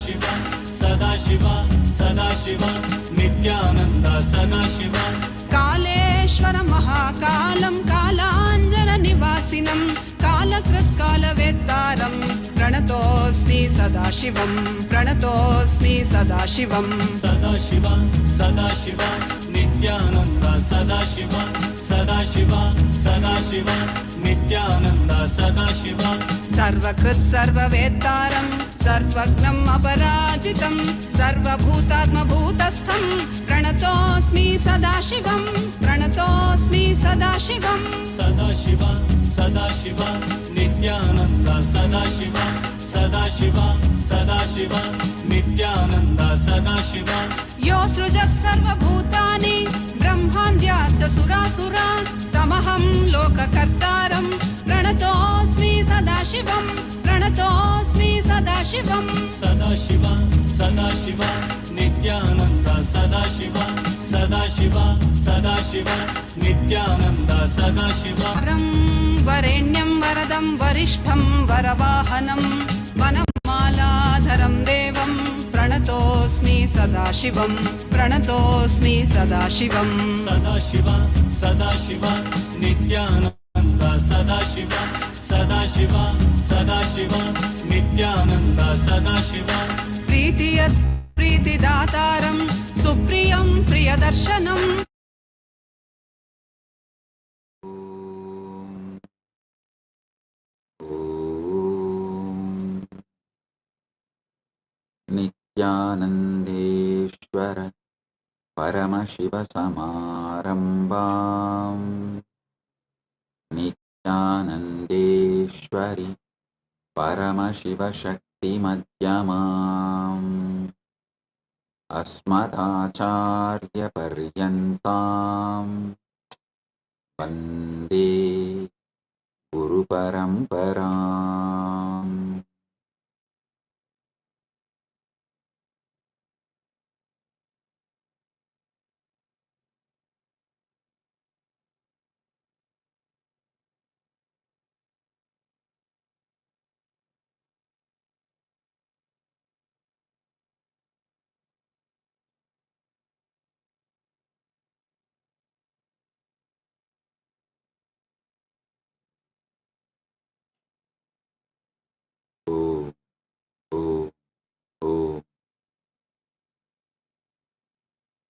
सदाशिवा सदाशिवा नित्यानन्द सदाशिवा कालेश्वर महाकालं कालाञ्जन निवासिनं कालकृत्कालवेत्तारं प्रणतोऽस्मि सदाशिवं प्रणतोऽस्मि सदाशिवं सदाशिवा सदाशिवा नित्यानन्द सदाशिवा सदाशिवा सदाशिवा नित्यानन्द सदाशिवा सर्वकृत् सर्ववेत्तारं सर्वज्ञम् अपराजितं सर्वभूतात्मभूतस्थं प्रणतोऽस्मि सदाशिवं प्रणतोऽस्मि सदाशिवं सदाशिवा सदाशिवा नित्यानन्द सदाशिवा सदाशिवा सदाशिवा नित्यानन्द सदाशिवा यो सृजत् सर्वभूतानि ब्रह्माद्याश्च सुरासुरा तमहं लोककर्तारं प्रणतोऽस्मि सदाशिवं प्रणतोऽस्मि सदाशिवं सदाशिवा सदाशिवा नित्यानन्द सदाशिवा सदाशिवा सदाशिवा नित्यानन्द सदाशिवा वरेण्यं वरदं वरिष्ठं वरवाहनं वनमालाधरं देवं प्रणतोऽस्मि सदाशिवं प्रणतोऽस्मि सदाशिवं सदाशिवा सदाशिवा नित्यानन्द सदाशिवा सदाशिवा सदाशिवा नित्यानन्द सदाशिवा प्रीतियत् प्रीतिदातारं सुप्रियं प्रियदर्शनम् नित्यानन्देश्वर परमशिव समारम्भाम् नित्यानन्देश्वरि परमशिव शक्तिमध्यमाम् अस्मदाचार्यपर्यन्ताम् वन्दे गुरुपरम्पराम्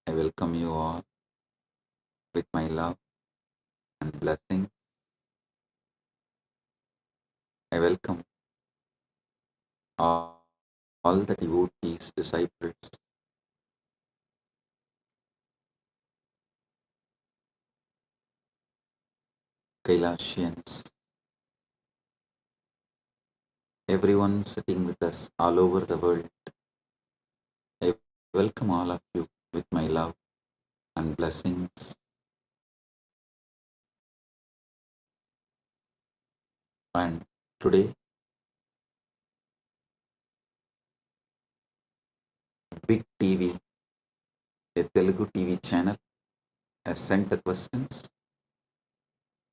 I welcome you all with my love and blessings. I welcome all the devotees, disciples, Kailashians, everyone sitting with us all over the world. I welcome all of you with my love and blessings. And today, Big TV, a Telugu TV channel, has sent the questions.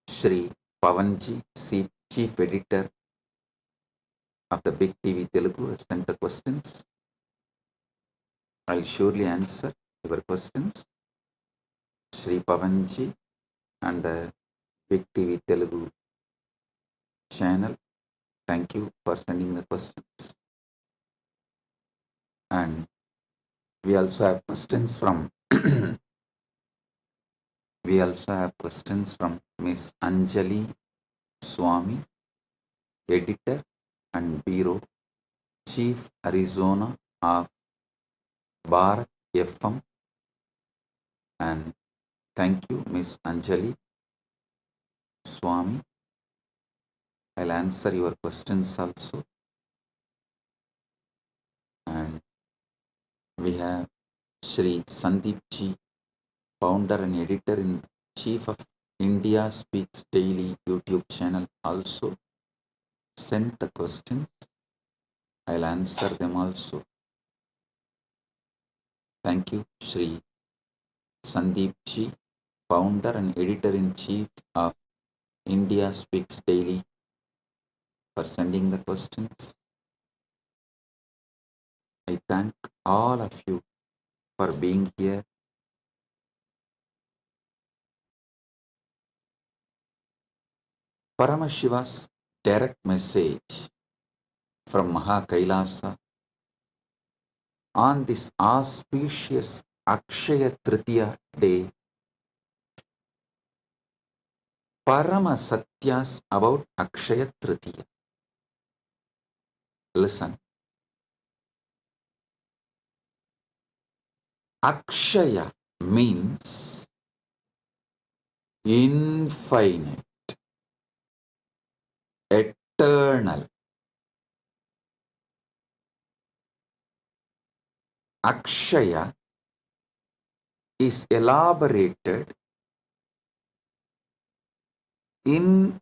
Shri Pavanji, Chief Editor of the Big TV Telugu, has sent the questions. I'll surely answer your questions. Shri Pavanji and the Big TV Telugu channel, thank you for sending the questions. And we also have questions from Miss Anjali Swami, Editor and Bureau Chief, Arizona of Bharat FM. And thank you, Miss Anjali Swami. I'll answer your questions also. And we have Shri Sandeep Ji, founder and editor in chief of India Speaks Daily YouTube channel, also sent the questions. I'll answer them also. Thank you, Shri Sandeep Ji, founder and editor in chief of India Speaks Daily, for sending the questions. I thank all of you for being here. Paramashiva's direct message from Mahakailasa on this auspicious Akshaya Tritiya day, Parama Satyas about Akshaya Tritiya. Listen. Akshaya means infinite, eternal. Akshaya is elaborated in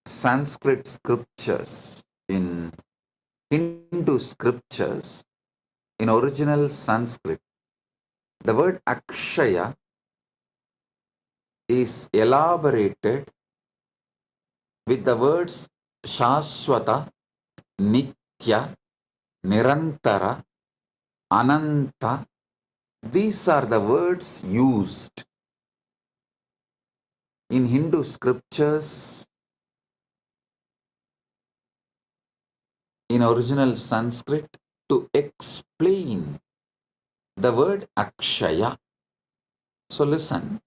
Sanskrit scriptures, in Hindu scriptures, in original Sanskrit. The word Akshaya is elaborated with the words Shashwata, Nitya, Nirantara, Ananta. These are the words used in Hindu scriptures, in original Sanskrit, to explain the word Akshaya. So listen.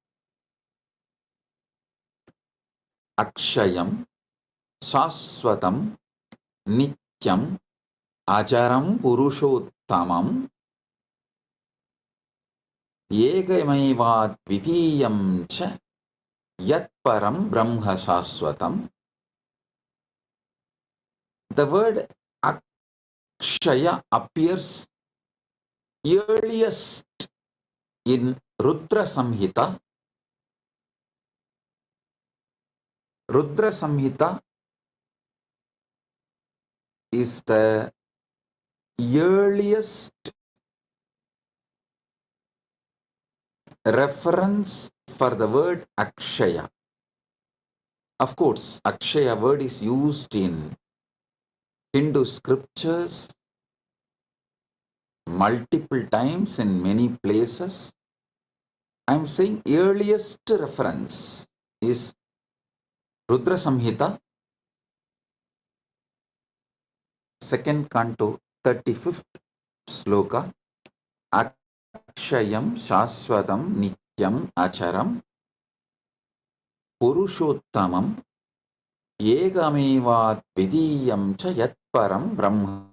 Akshayam, Shashwatam, Nityam, Ajaram, Purushottamam, Yegamaivad Vidiyam cha Yat Param Brahma Shashwatam. The word Akshaya appears earliest in Rudra Samhita. Rudra Samhita is the earliest reference for the word Akshaya. Of course, Akshaya word is used in Hindu scriptures multiple times in many places. I am saying earliest reference is Rudra Samhita, 2nd canto, 35th sloka. Akshayam Shashwatam Nityam Acharam Purushottamam Yegamevat Vidiyam cha Yat Param Brahma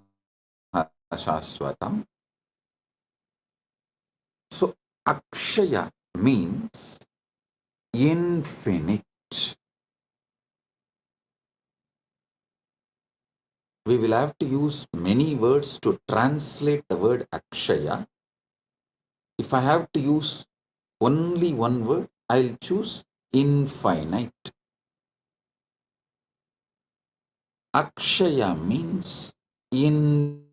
Shashwatam. So Akshaya means infinite. We will have to use many words to translate the word Akshaya. If I have to use only one word, I'll choose infinite. Akshaya means infinite.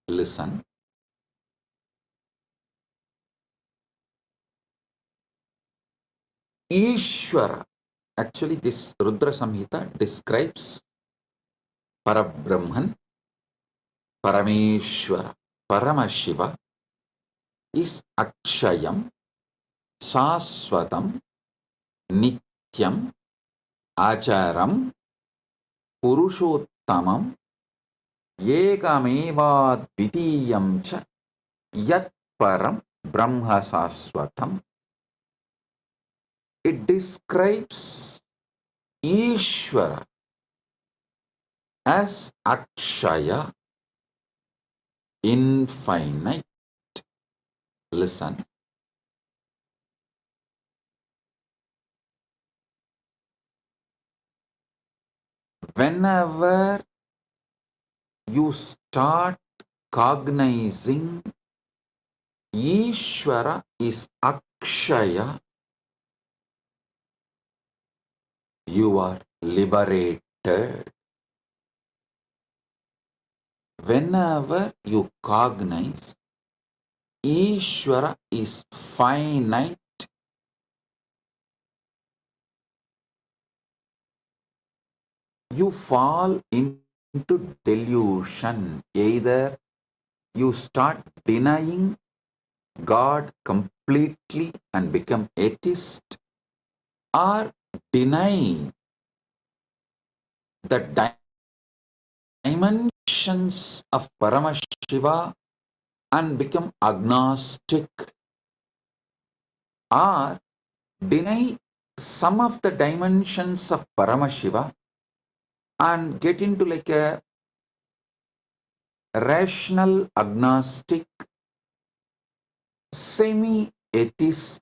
Listen. Ishwara. Actually, this Rudra Samhita describes Parabrahman, Parameshwara, Paramashiva is Akshayam, Shashwatam, Nityam, Acharam, Purushottamam, Yekamevad Vidiyam cha Yat Param Brahma Shashwatam. It describes Ishwara as Akshaya, infinite. Listen. Whenever you start cognizing Ishwara is Akshaya, you are liberated. Whenever you cognize Ishwara is finite, you fall into into delusion. Either you start denying God completely and become atheist, or deny the dimensions of Paramashiva and become agnostic, or deny some of the dimensions of Paramashiva and get into like a rational agnostic, semi-atheist,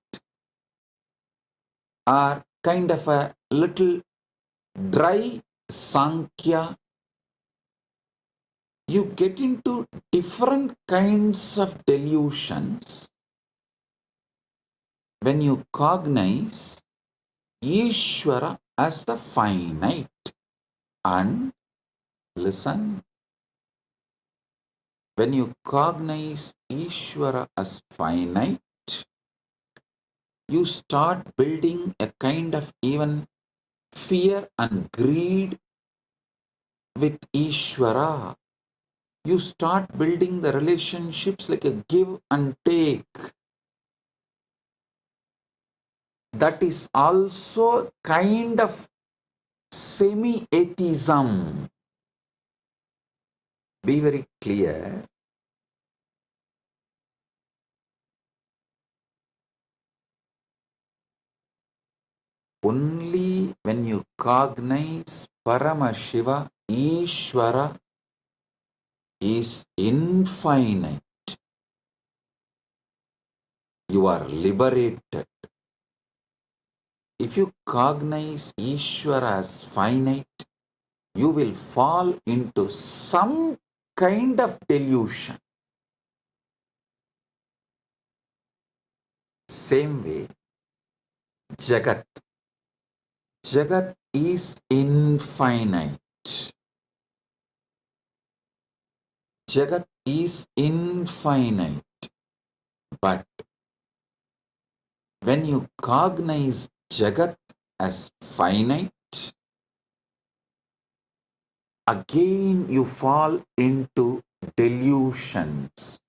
or kind of a little dry Sankhya. You get into different kinds of delusions when you cognize Ishwara as the finite. And listen, when you cognize Ishwara as finite, you start building a kind of even fear and greed with Ishwara. You start building the relationships like a give and take. That is also kind of semi-atheism. Be very clear. Only when you cognize Paramashiva, Ishwara is infinite, you are liberated. If you cognize Ishwara as finite, you will fall into some kind of delusion. Same way, Jagat. Jagat is infinite. Jagat is infinite. But when you cognize Jagat as finite, again you fall into delusions.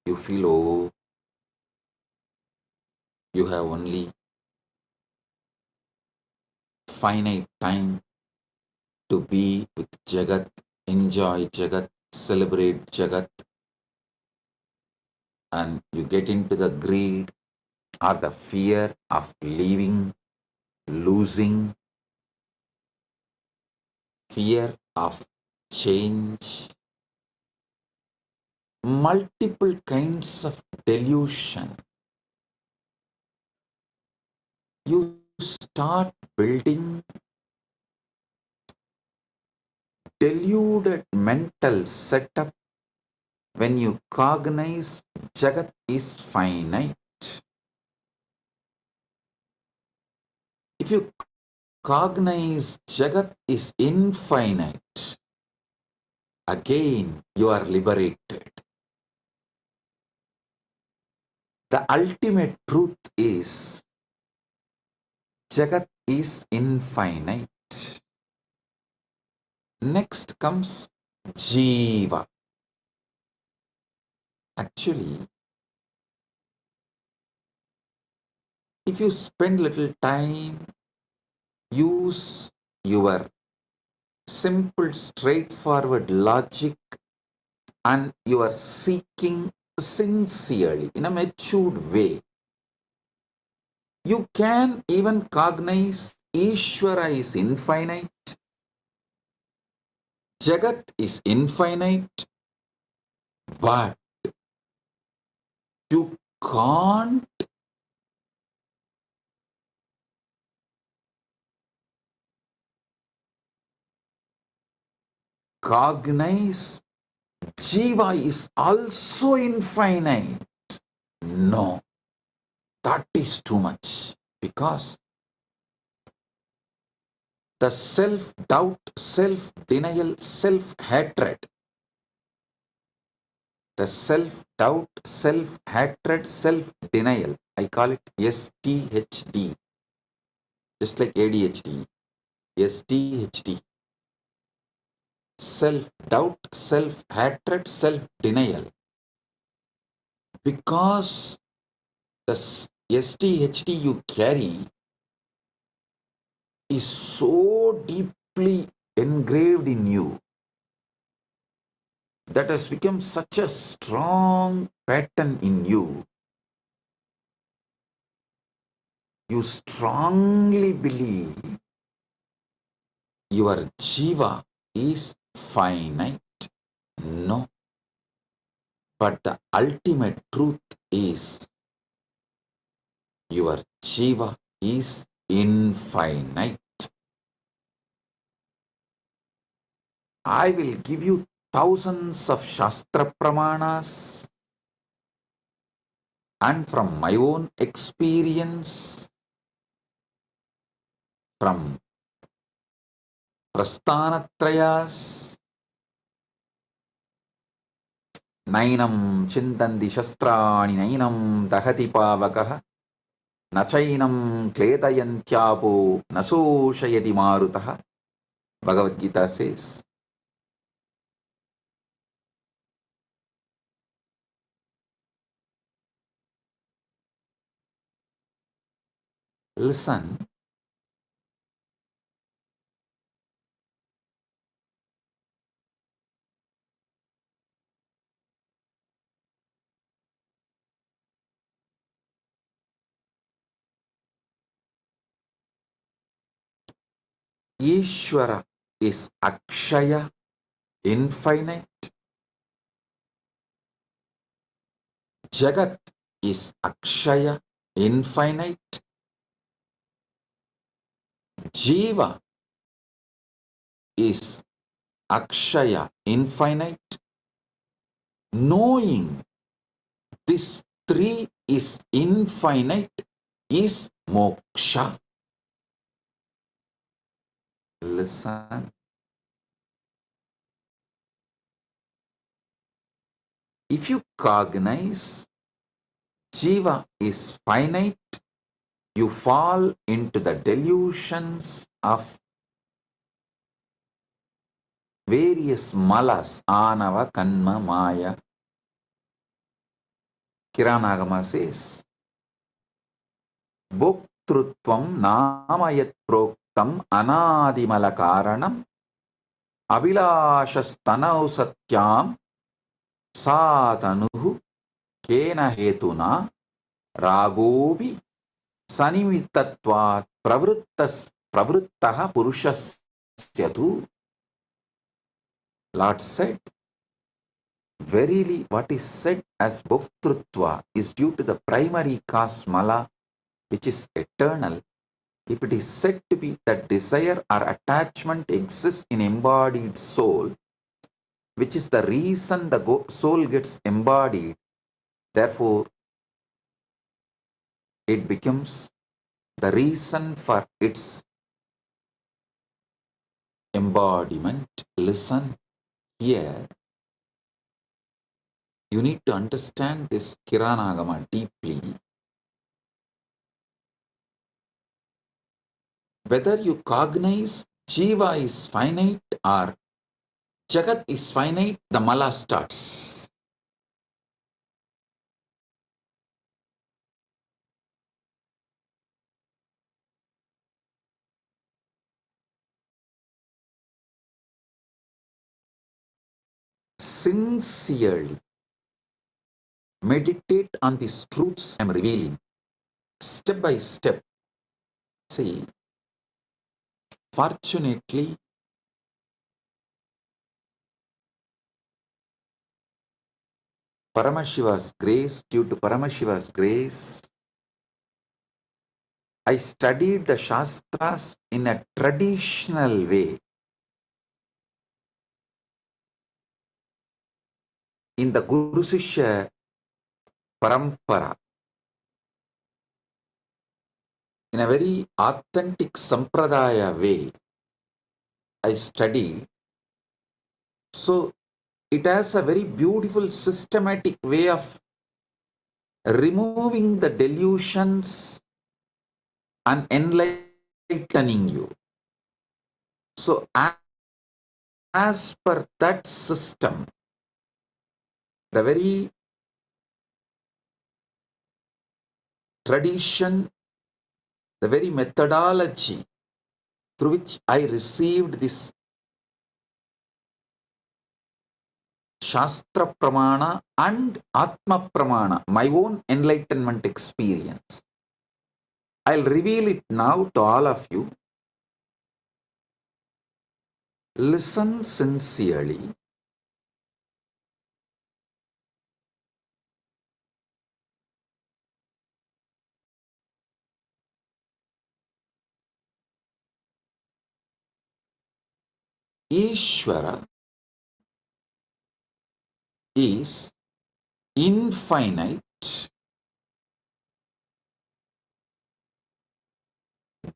You feel, oh, you have only finite time to be with Jagat, enjoy Jagat, celebrate Jagat, and you get into the greed or the fear of leaving, losing, fear of change, multiple kinds of delusion. You start building deluded mental setup when you cognize Jagat is finite. If you cognize Jagat is infinite, again you are liberated. The ultimate truth is Jagat is infinite. Next comes Jeeva. Actually, if you spend little time, use your simple, straightforward logic, and you are seeking sincerely in a matured way, you can even cognize Ishwara is infinite, Jagat is infinite, but you can't cognize Jeeva is also infinite. No, that is too much, because the self-doubt, self-denial, self-hatred, the self-doubt, self-hatred, self-denial, I call it STHD, just like ADHD. SDHD, self-doubt, self-hatred, self-denial. Because the SDHD you carry is so deeply engraved in you, that has become such a strong pattern in you. You strongly believe your Jeeva is finite. No. But the ultimate truth is your Jeeva is infinite. I will give you thousands of Shastra Pramanas, and from my own experience, from Prasthanatrayas, Nainam Chintandi Shastrani Nainam Dahati Pavakaha Nachainam Kletayantyapo Nasoshayati Marutaha. Bhagavad Gita says, listen, Ishwara is Akshaya, infinite. Jagat is Akshaya, infinite. Jeeva is Akshaya, infinite. Knowing this three is infinite is moksha. Listen. If you cognize Jeeva is finite, you fall into the delusions of various malas, anava, kanma, maya. Kiranagama says, Bhoktrutvam namayat proktam anadimala karanam abhilashastanav satyam satanuhu kena hetuna ragobi sanimitatvat pravruttaha purushasya. Lord said, verily what is said as bhoktrutva is due to the primary cause mala, which is eternal. If it is said to be that desire or attachment exists in embodied soul, which is the reason the soul gets embodied, therefore it becomes the reason for its embodiment. Listen here. You need to understand this Kiranagama deeply. Whether you cognize Jeeva is finite or Jagat is finite, the mala starts. Sincerely meditate on these truths I am revealing. Step by step. See, fortunately, Paramashiva's grace, due to Paramashiva's grace, I studied the Shastras in a traditional way. In the Guru Sishya Parampara, in a very authentic Sampradaya way, I studied. So it has a very beautiful systematic way of removing the delusions and enlightening you. So as per that system, the very tradition, the very methodology through which I received this Shastra Pramana and Atma Pramana, my own enlightenment experience, I'll reveal it now to all of you. Listen sincerely. Ishwara is infinite.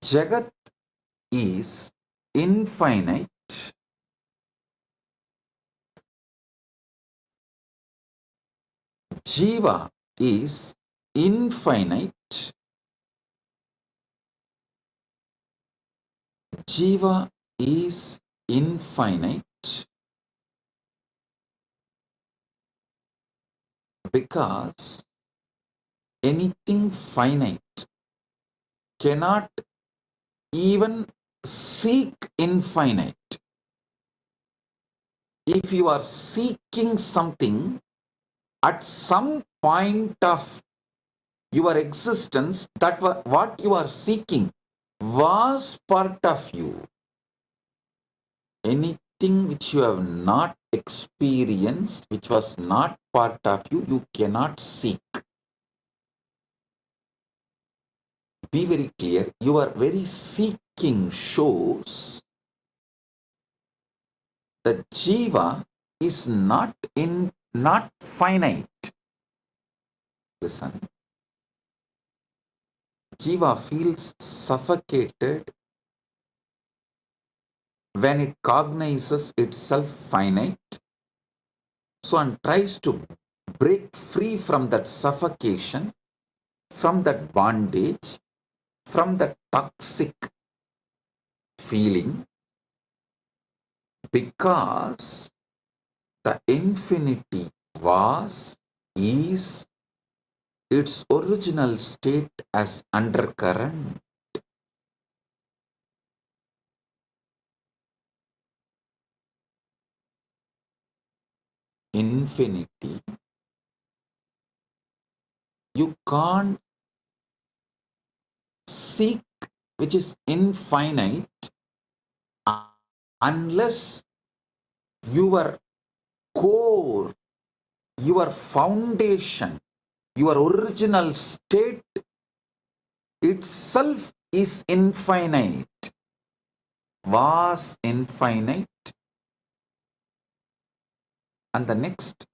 Jagat is infinite. Jeeva is infinite. Jeeva is infinite because anything finite cannot even seek infinite. If you are seeking something at some point of your existence, that what you are seeking was part of you. Anything which you have not experienced, which was not part of you, you cannot seek. Be very clear, your very seeking shows that Jeeva is not finite. Listen. Jeeva feels suffocated when it cognizes itself finite, so and tries to break free from that suffocation, from that bondage, from that toxic feeling, because the infinity was, is its original state as undercurrent. Infinity, you can't seek which is infinite unless your core, your foundation, your original state itself is infinite, was infinite. And the next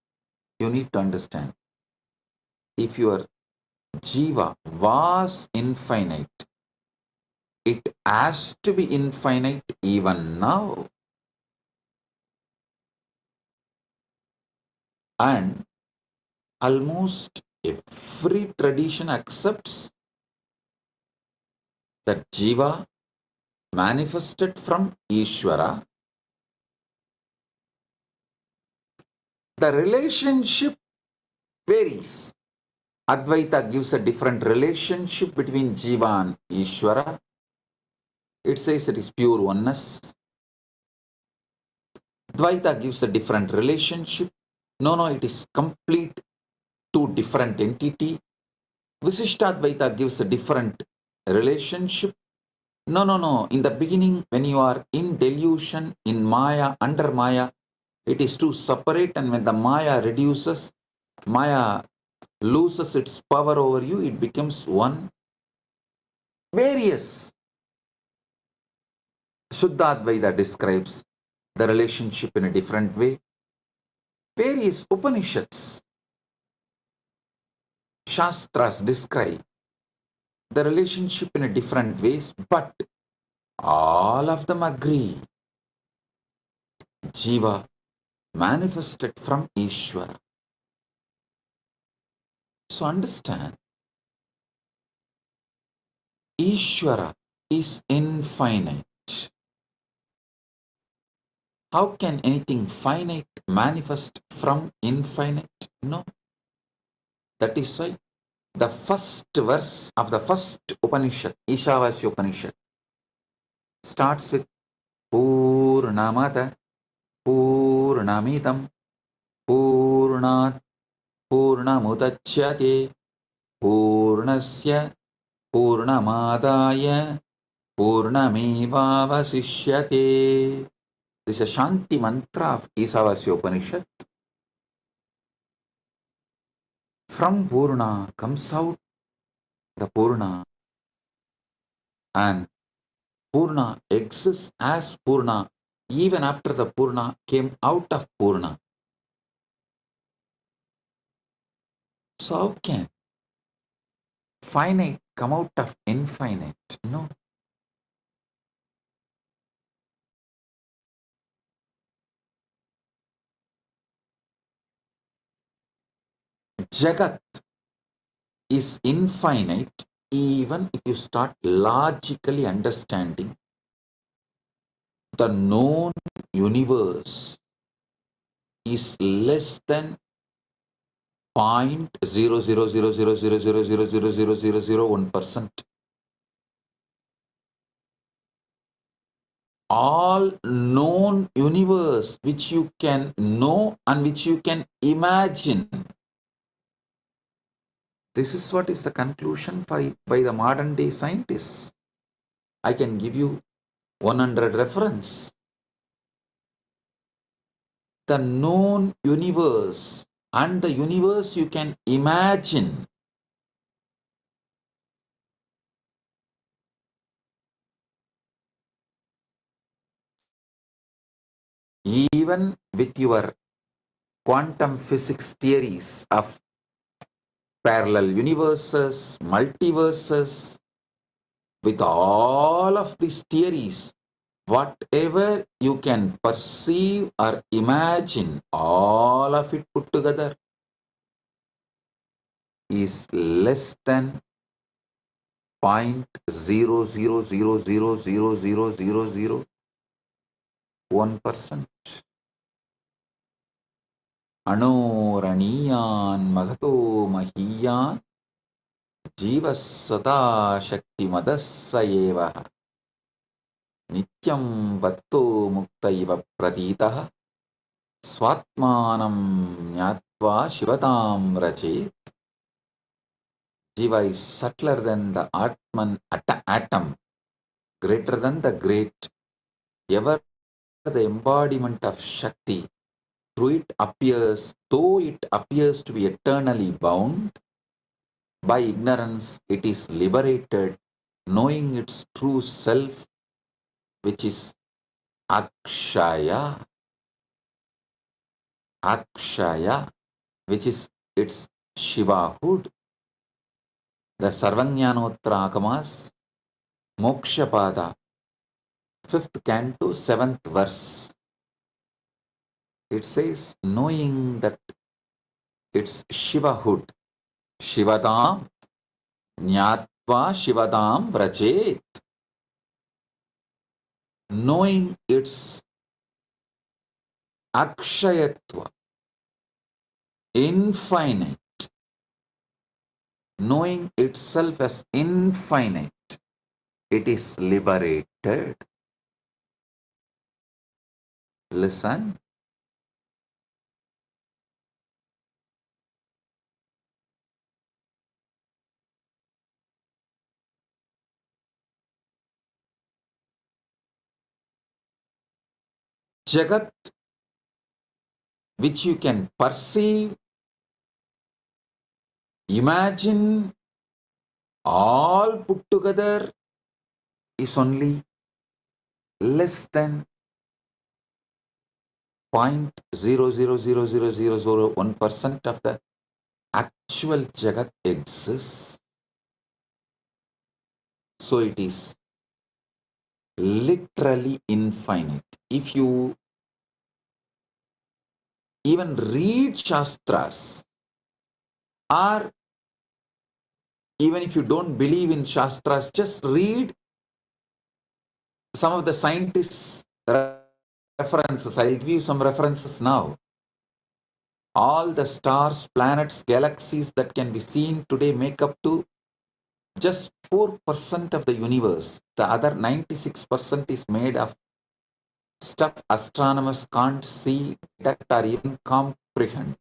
you need to understand, if your Jiva was infinite, it has to be infinite even now. And almost every tradition accepts that Jiva manifested from Ishwara. The relationship varies. Advaita gives a different relationship between Jiva and Ishwara. It says it is pure oneness. Dvaita gives a different relationship. No, it is complete two different entity. Visishtadvaita gives a different relationship. No. In the beginning, when you are in delusion, in Maya, under Maya, it is two separate, and when the Maya reduces, Maya loses its power over you, it becomes one. Various. Shuddhadvaita describes the relationship in a different way. Various Upanishads, Shastras describe the relationship in a different ways, but all of them agree. Jiva manifested from Ishwara. So understand, Ishwara is infinite. How can anything finite manifest from infinite? No. That is why the first verse of the first Upanishad, Ishavasya Upanishad, starts with Purnamata Purnamidam Purnat Purnamudachyate Purnasya Purnamadaya Purnamevavasishyate. This is a Shanti mantra of Ishavasya Upanishad. From Purna comes out the Purna, and Purna exists as Purna even after the Purna came out of Purna. So how can finite come out of infinite? No. Jagat is infinite even if you start logically understanding the known universe is less than 0.00000000001%. All known universe which you can know and which you can imagine. This is what is the conclusion by the modern day scientists. I can give you 100 reference. The known universe and the universe you can imagine even with your quantum physics theories of parallel universes, multiverses, with all of these theories, whatever you can perceive or imagine, all of it put together is less than 0.000000001%. Anoraniyan magato mahiyan Jeeva sada shakti madassa eva nityam vatto mukta iva pratitaha swatmanam nyatva shivatam rachet. Jiva is subtler than the Atman atom, greater than the great, ever the embodiment of Shakti. Through it appears, though it appears to be eternally bound, by ignorance it is liberated, knowing its true self, which is Akshaya. Akshaya, which is its Shivahood. The Sarvajnanottara Akamas, Moksha Pada, 5th canto, 7th verse. It says, knowing that it's Shivahood, Shivadam, Nyatva Shivadam Vrajet. Knowing its Akshayatva, infinite, knowing itself as infinite, it is liberated. Listen. Jagat, which you can perceive, imagine, all put together, is only less than 0.0000001% of the actual Jagat exists. So it is literally infinite. If you even read Shastras, or even if you don't believe in Shastras, just read some of the scientists' references. I'll give you some references now. All the stars, planets, galaxies that can be seen today make up to just 4% of the universe. The other 96% is made of stuff astronomers can't see, detect, or even comprehend.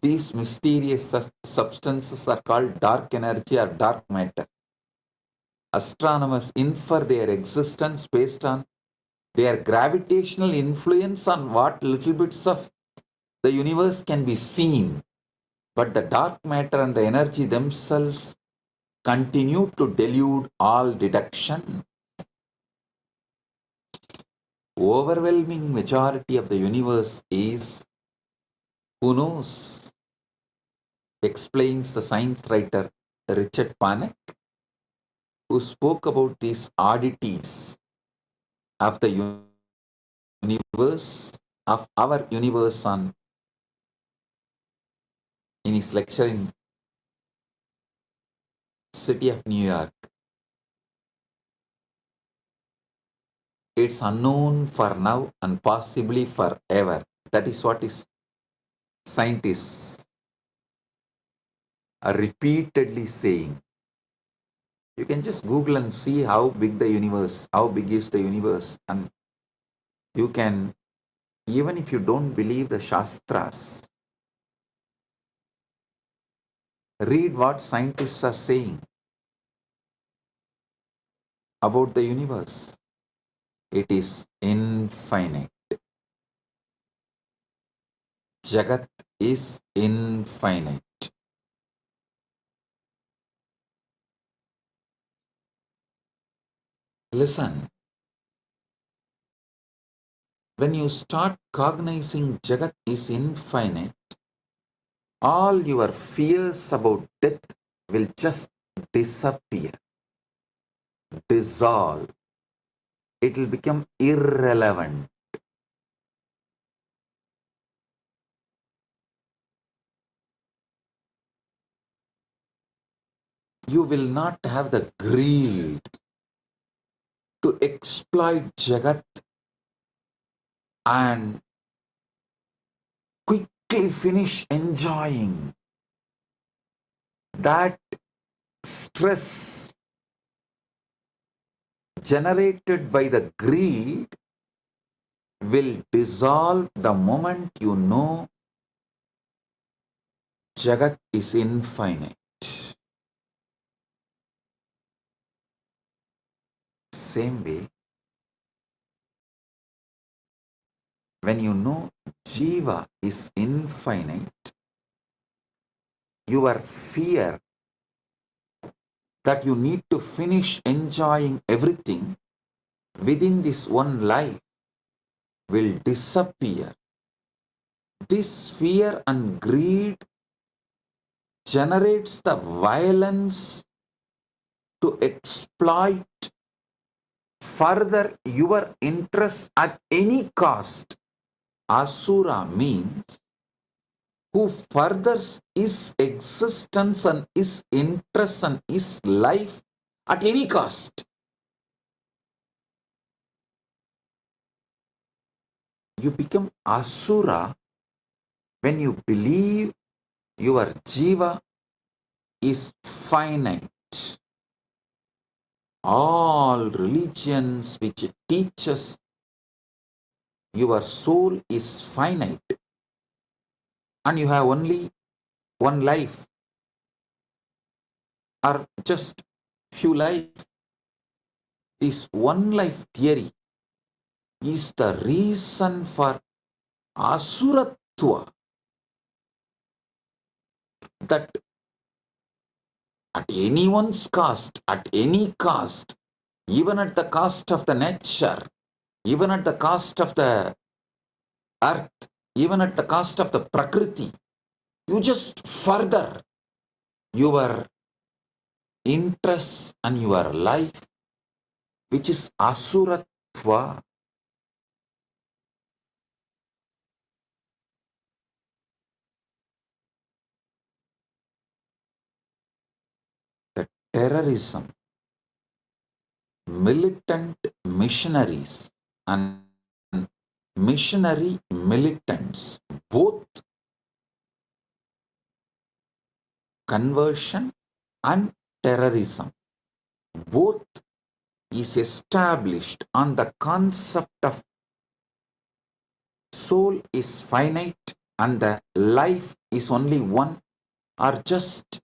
These mysterious substances are called dark energy or dark matter. Astronomers infer their existence based on their gravitational influence on what little bits of the universe can be seen. But the dark matter and the energy themselves continue to delude all deduction. Overwhelming majority of the universe is who knows, explains the science writer Richard Panek, who spoke about these oddities of the universe, of our universe in his lecture in city of New York. It's unknown for now and possibly forever. That is what is scientists are repeatedly saying. You can just Google and see how big is the universe, and you can, even if you don't believe the Shastras, read what scientists are saying about the universe. It is infinite. Jagat is infinite. Listen, when you start cognizing Jagat is infinite, all your fears about death will just disappear, dissolve. It will become irrelevant. You will not have the greed to exploit Jagat and quickly finish enjoying. That stress generated by the greed will dissolve the moment you know Jagat is infinite. Same way, when you know Jeeva is infinite, your fear that you need to finish enjoying everything within this one life will disappear. This fear and greed generates the violence to exploit further your interest at any cost. Asura means who furthers his existence and his interest and his life at any cost. You become Asura when you believe your Jiva is finite. All religions which teaches your soul is finite and you have only one life or just few life. This one life theory is the reason for Asuratva, that at anyone's cost, at any cost, even at the cost of the nature, even at the cost of the earth, even at the cost of the Prakriti, you just further your interest and your life, which is Asuratva. The terrorism, militant missionaries, and missionary militants, both conversion and terrorism, both is established on the concept of soul is finite and the life is only one, or just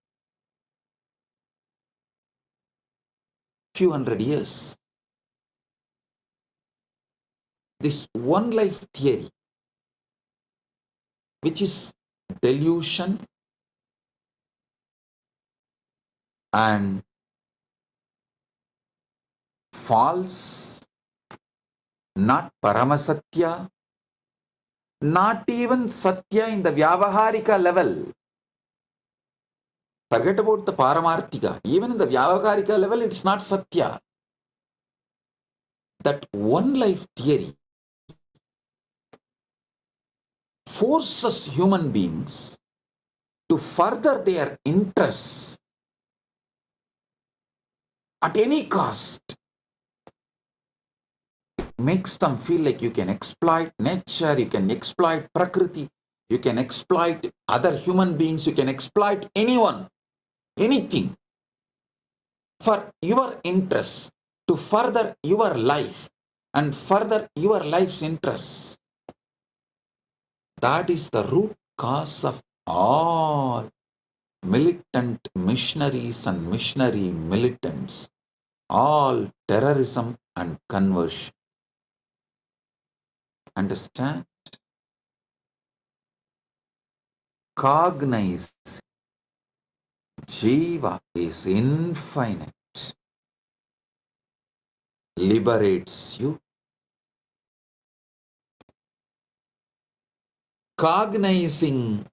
few hundred years. This one life theory, which is delusion and false, not Paramasatya, not even Satya in the Vyavaharika level. Forget about the Paramarthika. Even in the Vyavaharika level, it's not Satya. That one life theory forces human beings to further their interests at any cost. Makes them feel like you can exploit nature, you can exploit Prakriti, you can exploit other human beings, you can exploit anyone, anything for your interests, to further your life and further your life's interests. That is the root cause of all militant missionaries and missionary militants, all terrorism and conversion. Understand? Cognize Jeeva is infinite, liberates you. Cognizing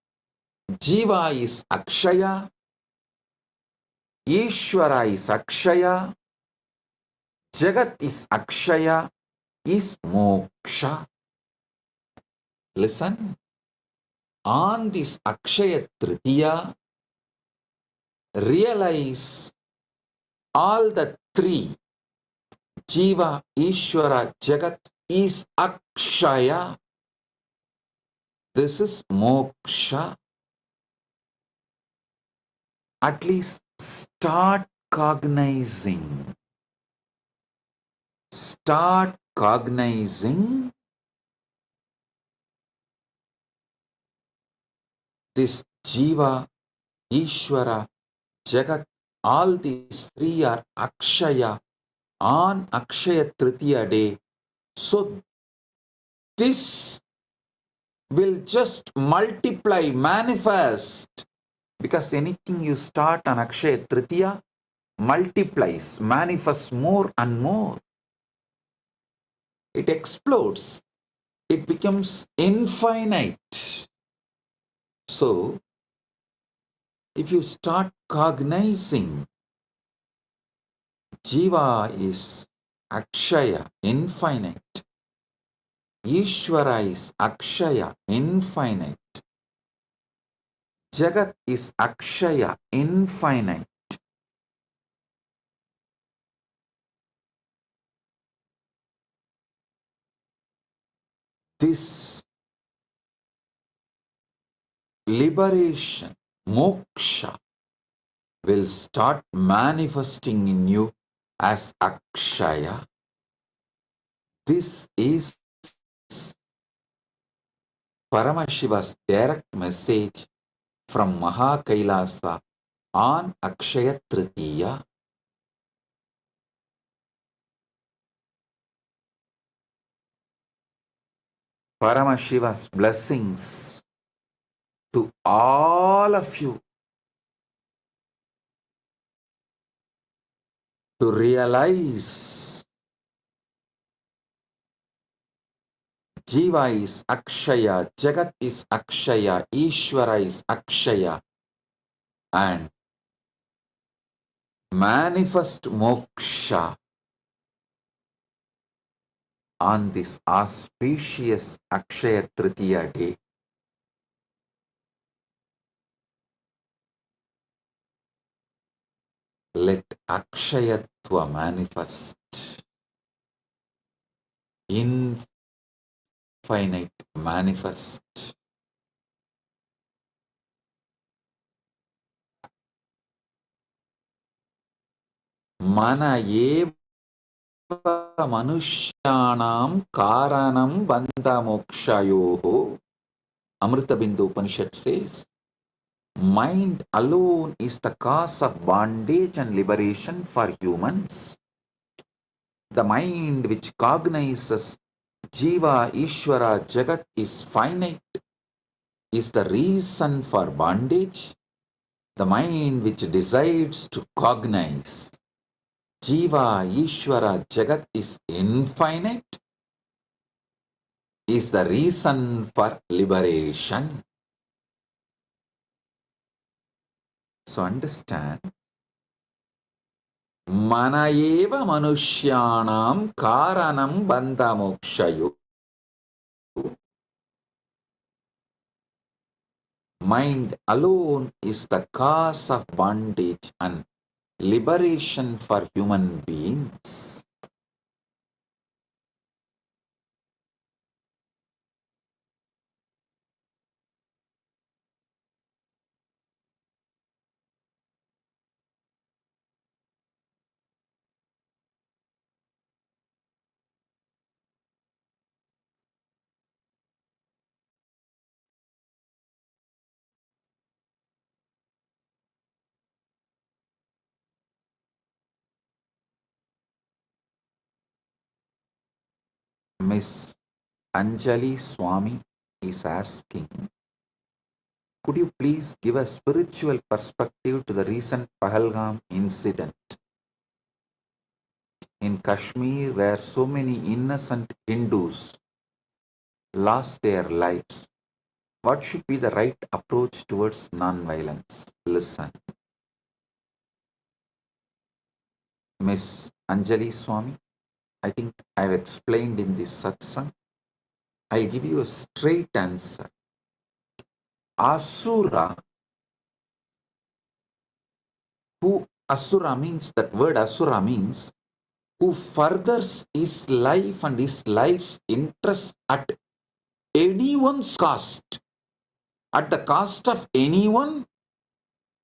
Jeeva is Akshaya, Ishwara is Akshaya, Jagat is Akshaya, is moksha. Listen, on this Akshaya Tritiya, realize all the three, Jeeva, Ishwara, Jagat, is Akshaya. This is moksha. At least start cognizing. Start cognizing this Jeeva, Ishwara, Jagat, all these three are Akshaya on Akshaya Tritiya day. So this will just multiply, manifest, because anything you start on Akshaya Tritiya multiplies, manifests more and more. It explodes. It becomes infinite. So, if you start cognizing Jeeva is Akshaya, infinite. Ishwara is Akshaya, infinite. Jagat is Akshaya, infinite. This liberation, moksha, will start manifesting in you as Akshaya. This is Paramashiva's direct message from Mahakailasa on Akshaya Tritiya. Paramashiva's blessings to all of you to realize Jeeva is Akshaya, Jagat is Akshaya, Ishwara is Akshaya, and manifest moksha on this auspicious Akshaya Tritiya day. Let Akshayatva manifest in infinite manifest. Mana eva manushyanam karanam bandha mokshayoho. Amrita Bindu Upanishad says, mind alone is the cause of bondage and liberation for humans. The mind which cognizes Jeeva, Ishwara, Jagat is finite, is the reason for bondage. The mind which decides to cognize Jeeva, Ishwara, Jagat is infinite, is the reason for liberation. So understand, mana eva manushyanam karanam bandha mokshayo. Mind alone is the cause of bondage and liberation for human beings. Miss Anjali Swami is asking, could you please give a spiritual perspective to the recent Pahalgam incident in Kashmir where so many innocent Hindus lost their lives? What should be the right approach towards non-violence? Listen. Miss Anjali Swami, I think I've explained in this satsang. I'll give you a straight answer. Asura, Asura means, that word Asura means, who furthers his life and his life's interest at anyone's cost, at the cost of anyone,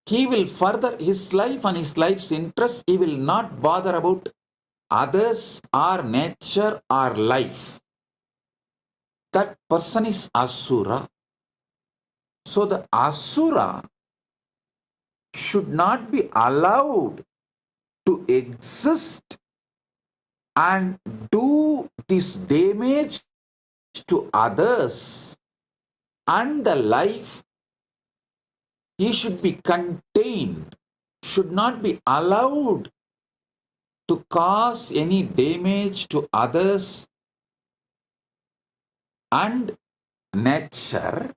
he will further his life and his life's interest. He will not bother about others or nature or life. That person is Asura. So the Asura should not be allowed to exist and do this damage to others and the life. He should be contained, should not be allowed to cause any damage to others and nature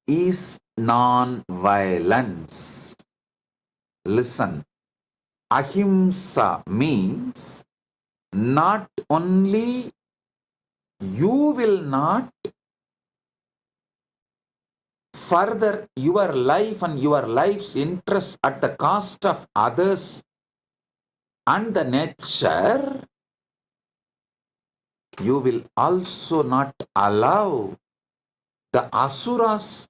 is non-violence. Listen, ahimsa means not only you will not further your life and your life's interest at the cost of others and the nature, you will also not allow the asuras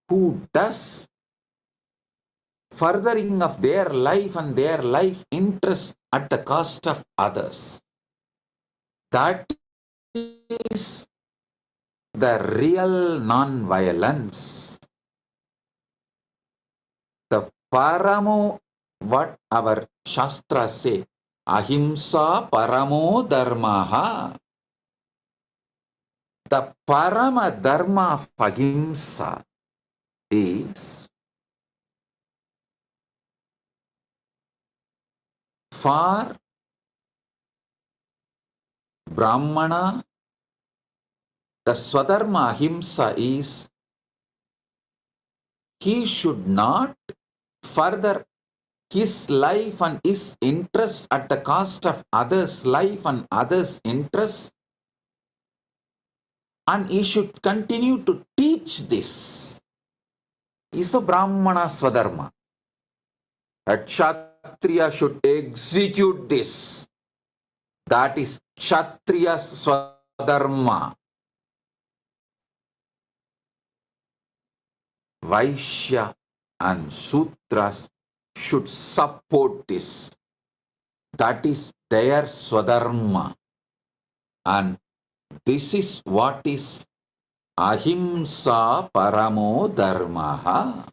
who does furthering of their life and their life interest at the cost of others. That is the real non-violence. The paramo, what our Shastra say, ahimsa paramo dharmaha. The parama dharma of ahimsa is for Brahmana. The Swadharma ahimsa is he should not further his life and his interests at the cost of others' life and others' interests, and he should continue to teach this. Is the Brahmana Swadharma. A Kshatriya should execute this. That is Kshatriya's Swadharma. Vaishya and Sudras should support this. That is their Swadharma. And this is what is Ahimsa Paramo Dharmaha.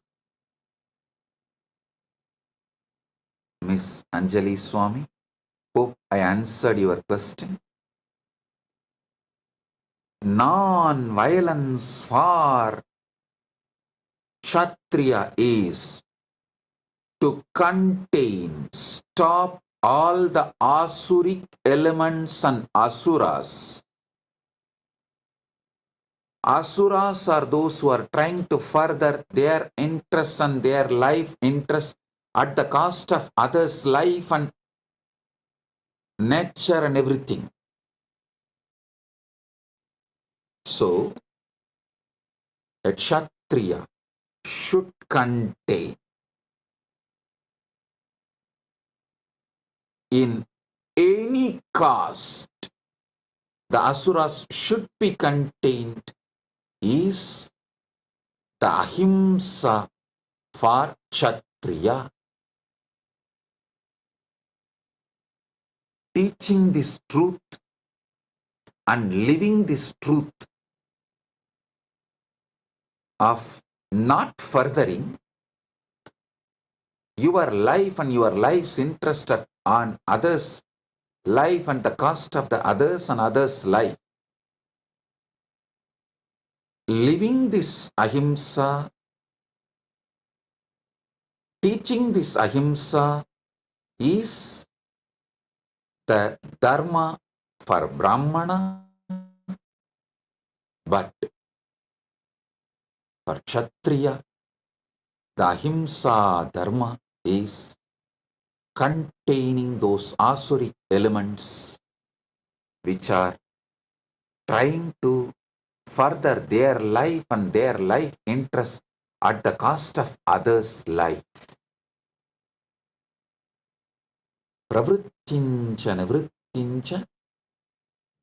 Miss Anjali Swami, hope I answered your question. Non-violence for Kshatriya is to contain, stop all the asuric elements and asuras. Asuras are those who are trying to further their interests and their life interests at the cost of others' life and nature and everything. So, a Kshatriya should contain in any caste, the asuras should be contained is the ahimsa for Kshatriya. Teaching this truth and living this truth of not furthering your life and your life's interest on others' life and the cost of the others and others' life. Living this ahimsa, teaching this ahimsa is the dharma for Brahmana, but for Kshatriya, the ahimsa dharma is containing those asuric elements which are trying to further their life and their life interest at the cost of others' life. Pravrittincha nivrittincha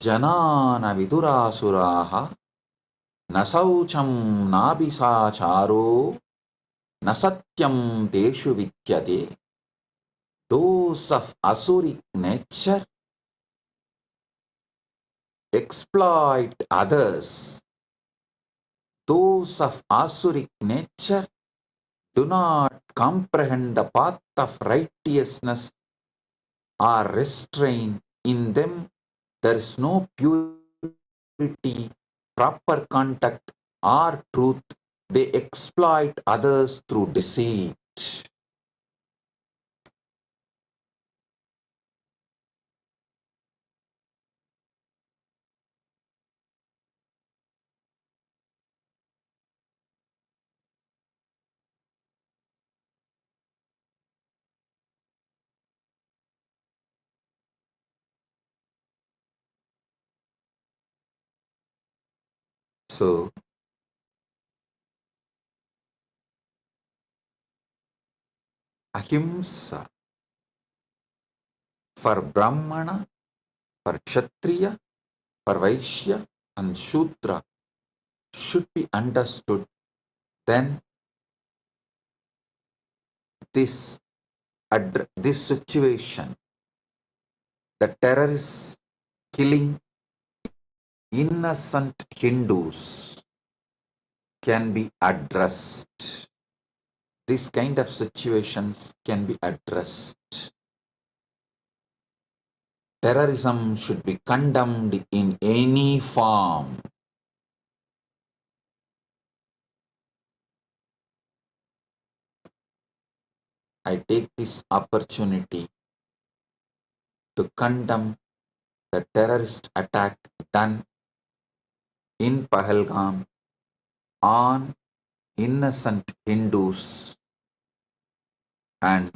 janana vidurasuraha nasaucham nabhisacharo nasatyam teshu vidyate. Those of asuric nature exploit others. Those of asuric nature do not comprehend the path of righteousness or restrain. In them there is no purity, proper contact or truth. They exploit others through deceit. So, ahimsa for Brahmana, for Kshatriya, for Vaishya and Shudra should be understood. Then this situation, the terrorists killing innocent Hindus, can be addressed. This kind of situations can be addressed. Terrorism should be condemned in any form. I take this opportunity to condemn the terrorist attack done in Pahalgam on innocent Hindus, and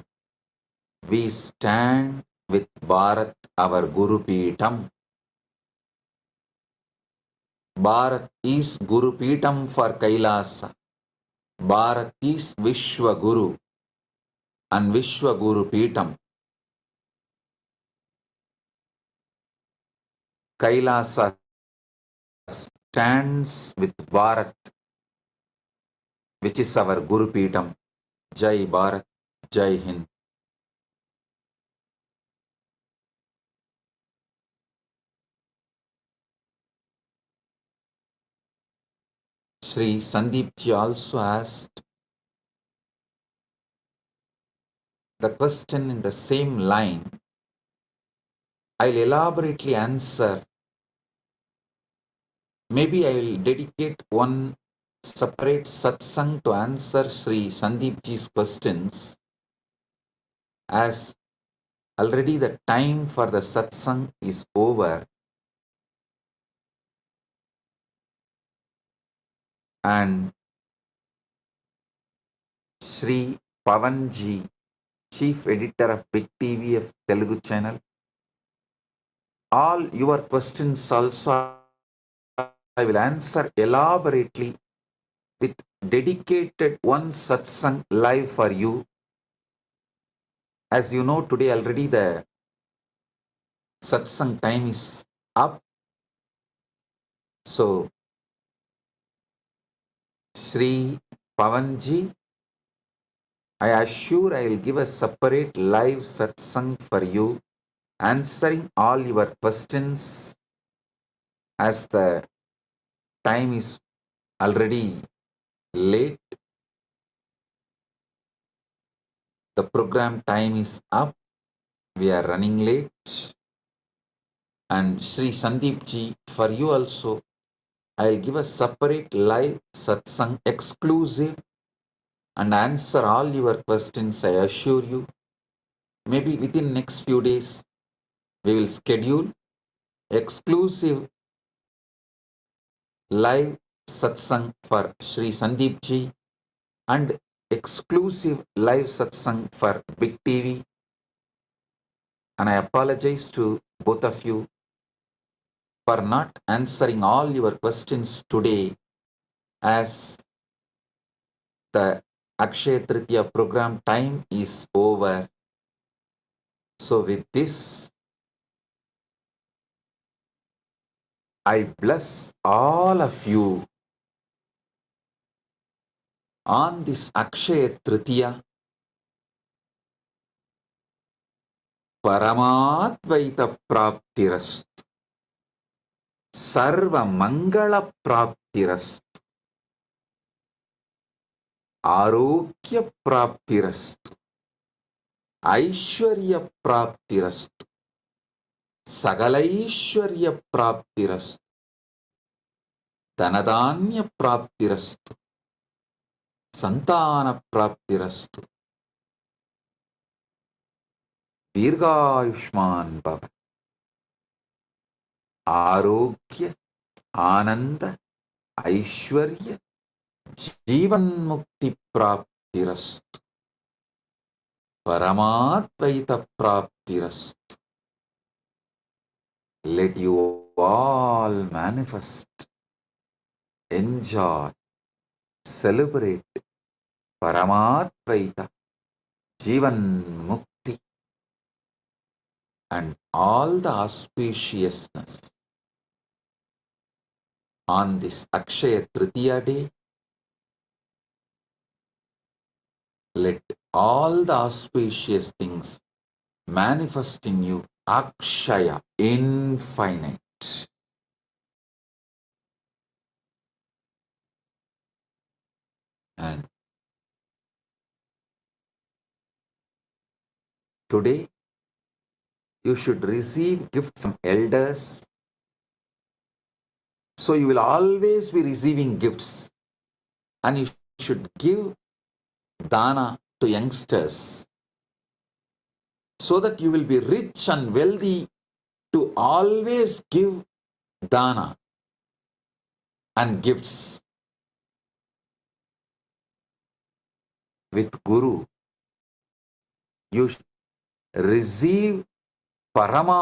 we stand with Bharat, our Guru Peetam. Bharat is Guru Peetam for Kailasa. Bharat is Vishwa Guru and Vishwa Guru Peetam. Kailasa stands with Bharat, which is our Guru Peetam. Jai Bharat, Jai Hind. Sri Sandeep ji also asked the question in the same line. I'll elaborately answer. Maybe I will dedicate one separate satsang to answer Sri Sandeep ji's questions, as already the time for the satsang is over, and Sri Pavanji, Chief Editor of Big TV of Telugu channel, all your questions also I will answer elaborately with dedicated one satsang live for you. As you know, today already the satsang time is up. So, Sri Pavanji, I assure I will give a separate live satsang for you, answering all your questions, as the time is already late. The program time is up. We are running late. And Sri Sandeep ji, for you also, I will give a separate live satsang exclusive and answer all your questions, I assure you. Maybe within next few days, we will schedule exclusive live satsang for Sri Sandeep ji and exclusive live satsang for Big TV. And I apologize to both of you for not answering all your questions today, as the Akshaya Tritiya program time is over. So with this, I bless all of you on this Akshaya Tritiya. Paramatvaita Praptirastu, Sarva Mangala Praptirastu, Arogya Praptirastu, Aishwarya Praptirastu, Sagalaishwarya Praptirastu, Dhanadanya Praptirastu, Santana Praptirastu, Dirghayushman Bhava, Arogya, Ananda, Aishwarya, Jeevan Mukti Praptirastu, Paramatvaita Praptirastu. Let you all manifest, enjoy, celebrate Paramatvaita, Jeevan Mukti, and all the auspiciousness on this Akshaya Tritiya day. Let all the auspicious things manifest in you, Akshaya, infinite. And today, you should receive gifts from elders. So you will always be receiving gifts. And you should give dana to youngsters, so that you will be rich and wealthy to always give dana and gifts. With Guru, you receive Parama